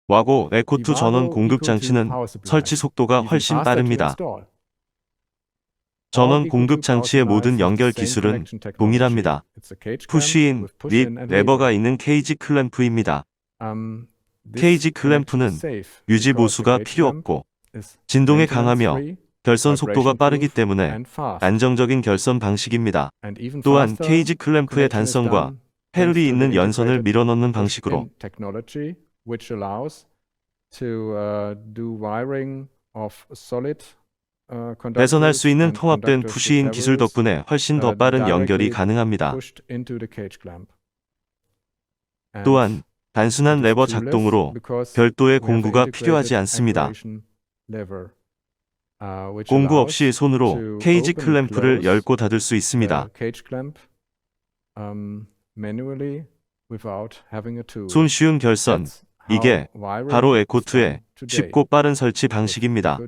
와고 에코2 전원 공급 장치는 설치 속도가 훨씬 빠릅니다. 전원 공급 장치의 모든 연결 기술은 동일합니다. 푸쉬인, 립, 레버가 있는 케이지 클램프입니다. 케이지 클램프는 유지 보수가 필요 없고 진동에 강하며 결선 속도가 빠르기 때문에 안정적인 결선 방식입니다. 또한 케이지 클램프의 단성과 페룰이 있는 연선을 밀어넣는 방식으로 배선할 수 있는 통합된 푸쉬인 기술 덕분에 훨씬 더 빠른 연결이 가능합니다. 또한 단순한 레버 작동으로 별도의 공구가 필요하지 않습니다. 공구 없이 손으로 케이지 클램프를 열고 닫을 수 있습니다. 손쉬운 결선, 이게 바로 에코2의 쉽고 빠른 설치 방식입니다.